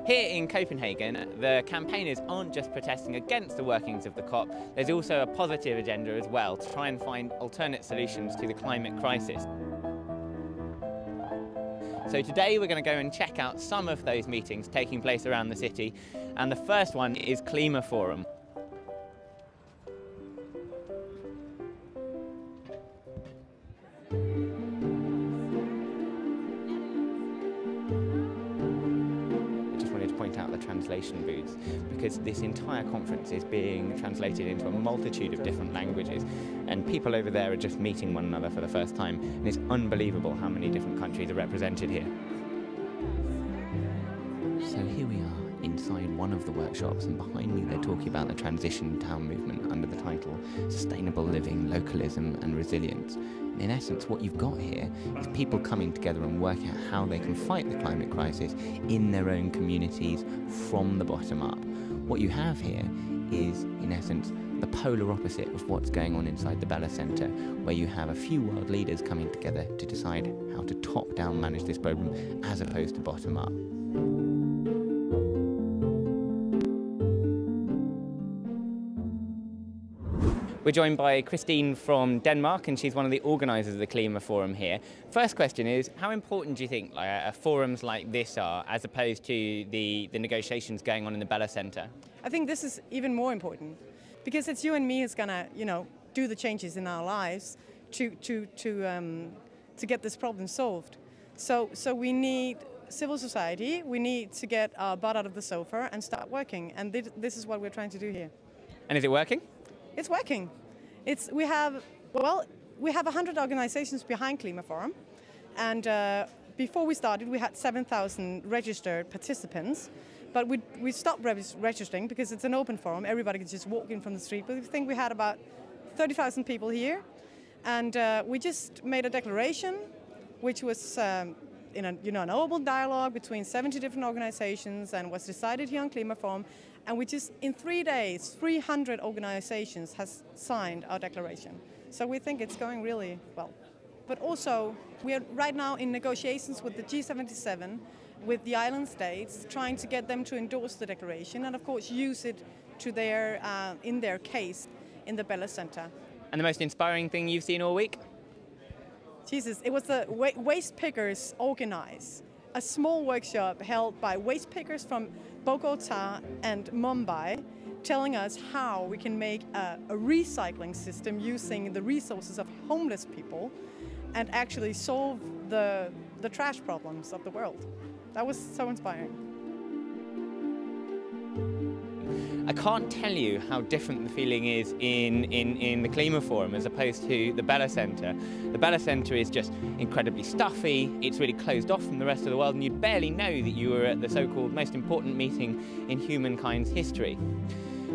Here in Copenhagen, the campaigners aren't just protesting against the workings of the COP, there's also a positive agenda as well to try and find alternate solutions to the climate crisis. So today we're going to go and check out some of those meetings taking place around the city, and the first one is Klimaforum. Point out the translation booths, because this entire conference is being translated into a multitude of different languages, and people over there are just meeting one another for the first time, and it's unbelievable how many different countries are represented here. So here we are inside one of the workshops, and behind me they're talking about the transition town movement under the title Sustainable Living, Localism and Resilience. In essence, what you've got here is people coming together and working out how they can fight the climate crisis in their own communities from the bottom up. What you have here is, in essence, the polar opposite of what's going on inside the Bella Centre, where you have a few world leaders coming together to decide how to top-down manage this problem as opposed to bottom-up. We're joined by Christine from Denmark, and she's one of the organisers of the Klimaforum here. First question is, how important do you think forums like this are, as opposed to the negotiations going on in the Bella Centre? I think this is even more important, because it's you and me who's gonna, do the changes in our lives to get this problem solved. So we need civil society. We need to get our butt out of the sofa and start working, and this is what we're trying to do here. And is it working? It's working. We have 100 organizations behind Klimaforum, and before we started we had 7,000 registered participants, but we stopped registering because it's an open forum, everybody can just walk in from the street. But we think we had about 30,000 people here, and we just made a declaration which was an open dialogue between 70 different organizations, and was decided here on Klimaforum. And we just, in 3 days, 300 organizations has signed our declaration. So we think it's going really well. But also, we are right now in negotiations with the G77, with the island states, trying to get them to endorse the declaration and of course use it to in their case in the Bella Centre. And the most inspiring thing you've seen all week? Jesus, it was the waste pickers organized. A small workshop held by waste pickers from Bogota and Mumbai, telling us how we can make a recycling system using the resources of homeless people and actually solve the trash problems of the world. That was so inspiring. I can't tell you how different the feeling is in the Klimaforum as opposed to the Bella Centre. The Bella Centre is just incredibly stuffy, it's really closed off from the rest of the world, and you'd barely know that you were at the so-called most important meeting in humankind's history.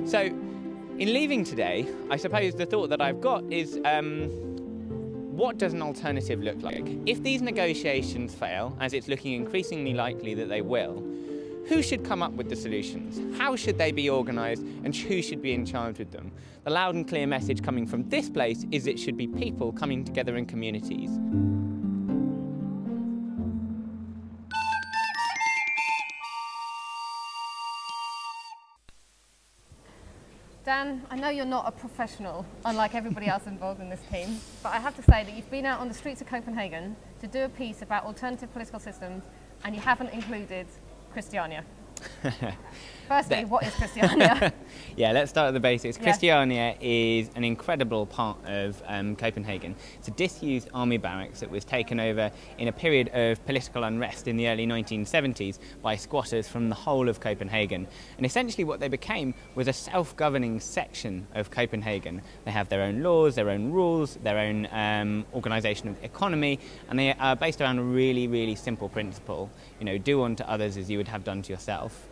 So, in leaving today, I suppose the thought that I've got is, what does an alternative look like? If these negotiations fail, as it's looking increasingly likely that they will, who should come up with the solutions? How should they be organised, and who should be in charge with them? The loud and clear message coming from this place is it should be people coming together in communities. Dan, I know you're not a professional, unlike everybody else involved in this team, but I have to say that you've been out on the streets of Copenhagen to do a piece about alternative political systems, and you haven't included Christiania. Firstly, what is Christiania? Yeah, let's start at the basics. Yeah. Christiania is an incredible part of Copenhagen. It's a disused army barracks that was taken over in a period of political unrest in the early 1970s by squatters from the whole of Copenhagen. And essentially what they became was a self-governing section of Copenhagen. They have their own laws, their own rules, their own organisation of economy, and they are based around a really, really simple principle. Do unto others as you would have done to yourself.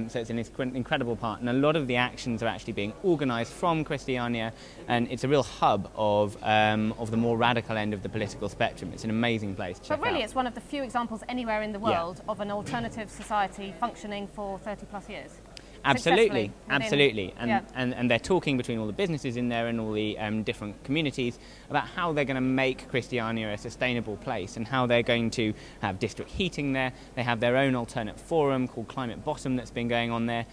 So it's an incredible part, and a lot of the actions are actually being organised from Christiania, and it's a real hub of the more radical end of the political spectrum. It's an amazing place to check out. But really, it's one of the few examples anywhere in the world of an alternative society functioning for 30 plus years. Absolutely, successfully absolutely. And, yeah. and they're talking between all the businesses in there and all the different communities about how they're going to make Christiania a sustainable place and how they're going to have district heating there. They have their own alternate forum called Climate Bottom that's been going on there.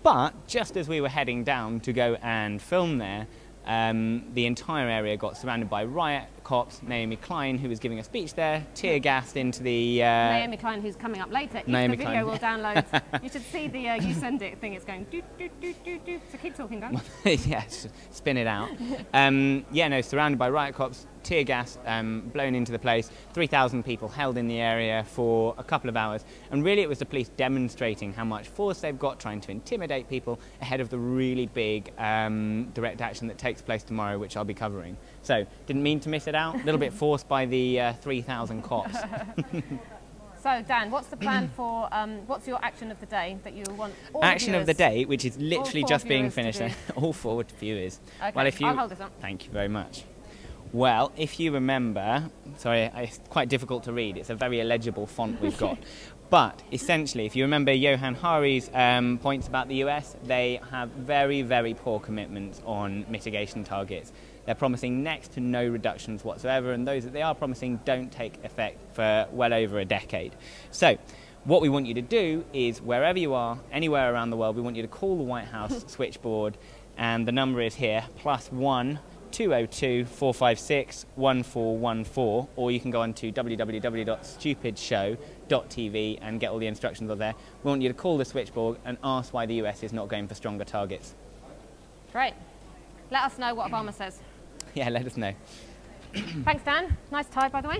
But just as we were heading down to go and film there, the entire area got surrounded by riot cops. Naomi Klein, who was giving a speech there, tear gassed into the... Naomi Klein, who's coming up later. Naomi If the video Klein. will download, you should see the you send it thing. It's going do do do do do. So keep talking, Dan. yeah, spin it out. Yeah, no, surrounded by riot cops, tear gas blown into the place, 3,000 people held in the area for a couple of hours. And really it was the police demonstrating how much force they've got, trying to intimidate people ahead of the really big direct action that takes place tomorrow, which I'll be covering. So, didn't mean to miss it out, a little bit forced by the 3,000 cops. So, Dan, what's the plan for, what's your action of the day that you want all Action the of the viewers, day, which is literally four just being viewers to finished, do? all forward viewers. Okay, Well, if you, I'll hold this up. Thank you very much. Well, if you remember, sorry, it's quite difficult to read, it's a very illegible font we've got. But essentially, if you remember Johan Hari's points about the US, they have very, very poor commitments on mitigation targets. They're promising next to no reductions whatsoever, and those that they are promising don't take effect for well over a decade. So, what we want you to do is, wherever you are, anywhere around the world, we want you to call the White House switchboard, and the number is here, +1 202 456 1414, or you can go on to www.stupidshow.tv and get all the instructions on there. We want you to call the switchboard and ask why the US is not going for stronger targets. Great. Let us know what Obama says. Yeah, let us know. Thanks, Dan. Nice tie, by the way.